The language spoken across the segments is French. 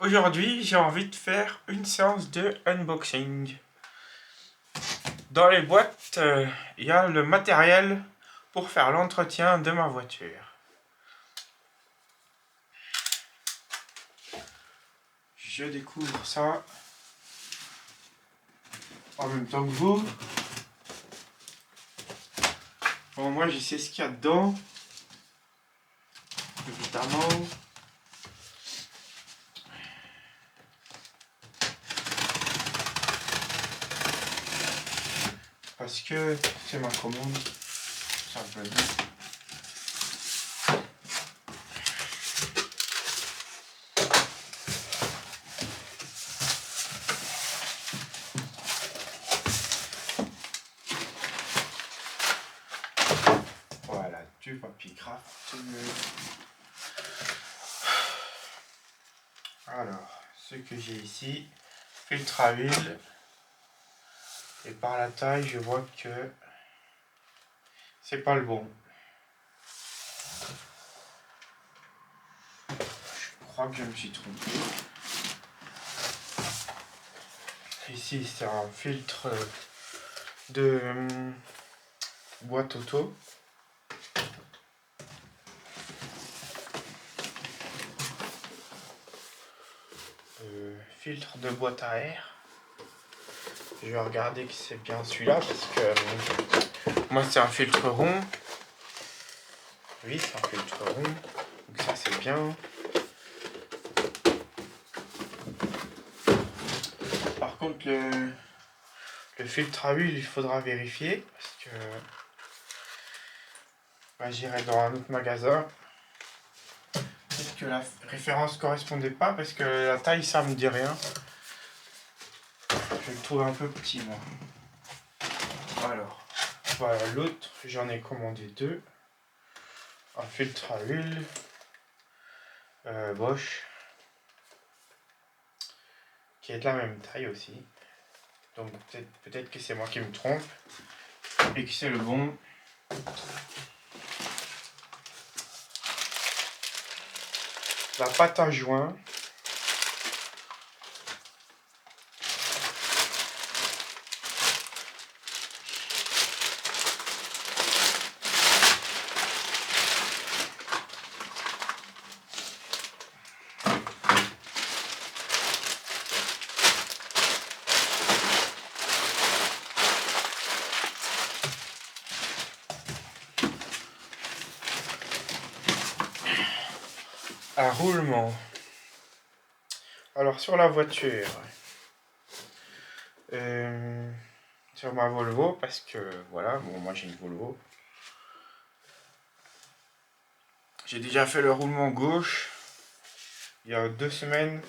Aujourd'hui, j'ai envie de faire une séance de unboxing. Dans les boîtes, il y a le matériel pour faire l'entretien de ma voiture. Je découvre ça en même temps que vous. Bon, moi, je sais ce qu'il y a dedans. Évidemment. Parce que c'est ma commande, simplement. Voilà, du papier craft. Alors, ce que j'ai ici, filtre à huile. Et par la taille, je vois que c'est pas le bon. Je crois que je me suis trompé. Ici, c'est un filtre de boîte auto. Filtre de boîte à air. Je vais regarder que c'est bien celui-là parce que moi c'est un filtre rond. Oui, c'est un filtre rond. Donc ça c'est bien. Par contre le filtre à huile, il faudra vérifier parce que j'irai dans un autre magasin. Peut-être que la référence correspondait pas parce que la taille ça me dit rien. Je le trouve un peu petit moi. Alors, voilà l'autre, j'en ai commandé deux. Un filtre à huile Bosch qui est de la même taille aussi. Donc peut-être que c'est moi qui me trompe et que c'est le bon. La pâte à joint. Un roulement. Alors sur la voiture, sur ma Volvo, parce que voilà, bon moi j'ai une Volvo. J'ai déjà fait le roulement gauche il y a 2 semaines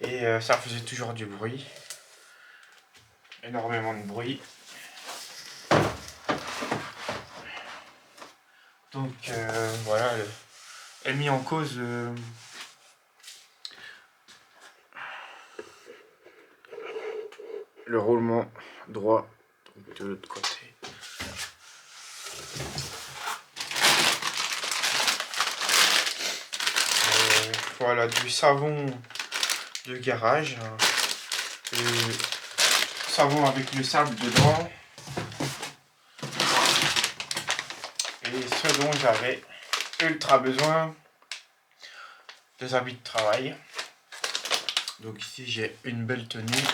et ça faisait toujours du bruit, énormément de bruit. Donc voilà, elle mis en cause le roulement droit, donc de l'autre côté. Voilà, du savon de garage, savon avec le sable dedans, et ce dont j'avais ultra besoin, des habits de travail. Donc ici j'ai une belle tenue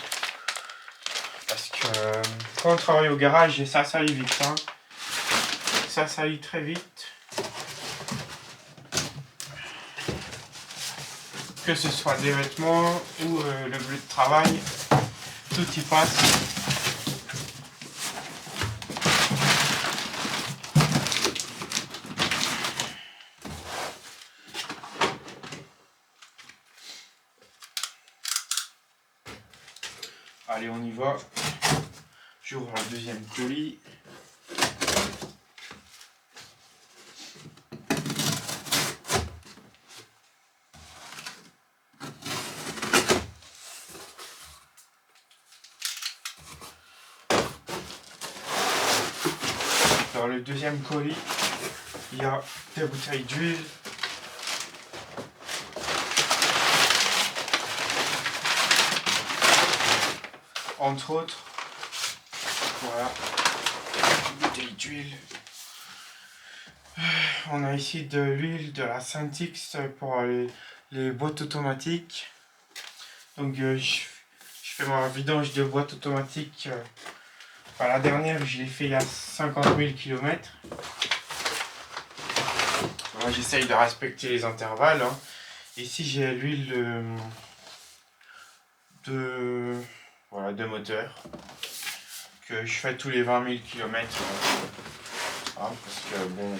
parce que quand on travaille au garage ça salit vite, hein. Ça salit très vite, que ce soit des vêtements ou le bleu de travail, tout y passe. Allez, on y va. J'ouvre le deuxième colis. Dans le deuxième colis, il y a des bouteilles d'huile. entre autres. Voilà, une bouteille d'huile. On a ici de l'huile de la Saint-X pour les boîtes automatiques. Donc je fais ma vidange de boîte automatique. La dernière, je l'ai fait il y a 50 000 km. Moi, j'essaye de respecter les intervalles. Hein. Ici, j'ai l'huile de moteur que je fais tous les 20 000 km. Hein, parce que bon.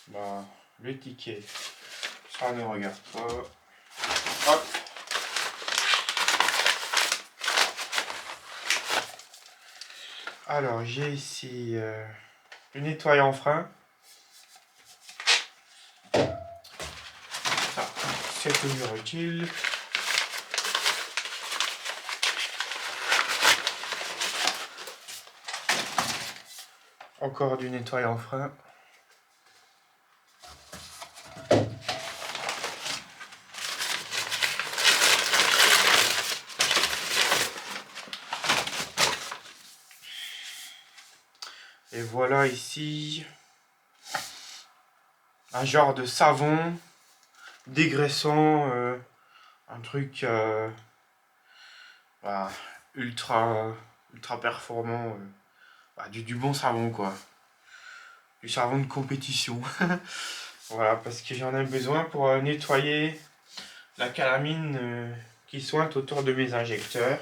Bah, le ticket, ça ne regarde pas. Hop. Alors, j'ai ici le nettoyant frein. Ça, c'est toujours utile. Encore du nettoyant frein. Et voilà ici un genre de savon dégraissant, un truc ultra performant, du bon savon quoi, du savon de compétition. Voilà, parce que j'en ai besoin pour nettoyer la calamine qui sointe autour de mes injecteurs.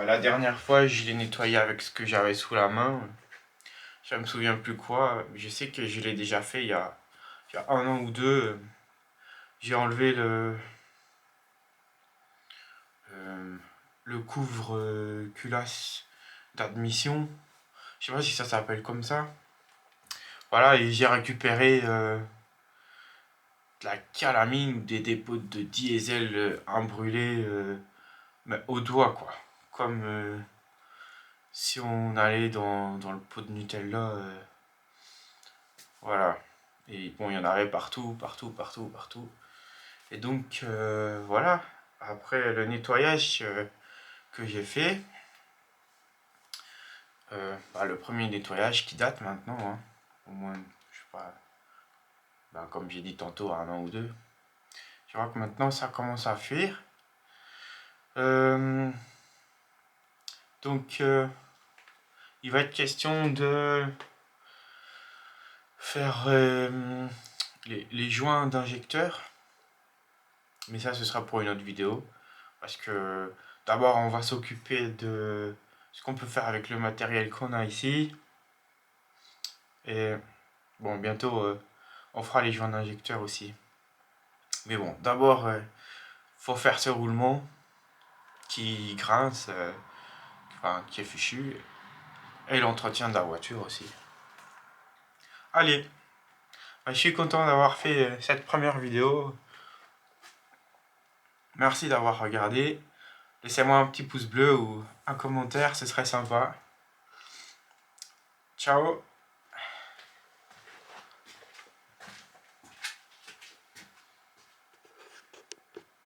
La dernière fois, je l'ai nettoyé avec ce que j'avais sous la main. Je me souviens plus quoi. Je sais que je l'ai déjà fait il y a 1 an ou 2. J'ai enlevé le couvre-culasse d'admission. Je sais pas si ça s'appelle comme ça. Voilà, et j'ai récupéré de la calamine ou des dépôts de diesel embrûlés mais au doigt quoi. Comme si on allait dans le pot de Nutella. Voilà. Et bon, il y en avait partout. Et donc, voilà. Après le nettoyage que j'ai fait, le premier nettoyage qui date maintenant, hein, au moins, je sais pas, comme j'ai dit tantôt, 1 an ou 2, je vois que maintenant ça commence à fuir. Donc, il va être question de faire les joints d'injecteurs. Mais ça, ce sera pour une autre vidéo. Parce que d'abord, on va s'occuper de ce qu'on peut faire avec le matériel qu'on a ici. Et bon, bientôt, on fera les joints d'injecteurs aussi. Mais bon, d'abord, faut faire ce roulement qui grince, qui est fichu. Et l'entretien de la voiture aussi. Allez, je suis content d'avoir fait cette première vidéo. Merci d'avoir regardé. Laissez-moi un petit pouce bleu ou un commentaire, ce serait sympa. Ciao.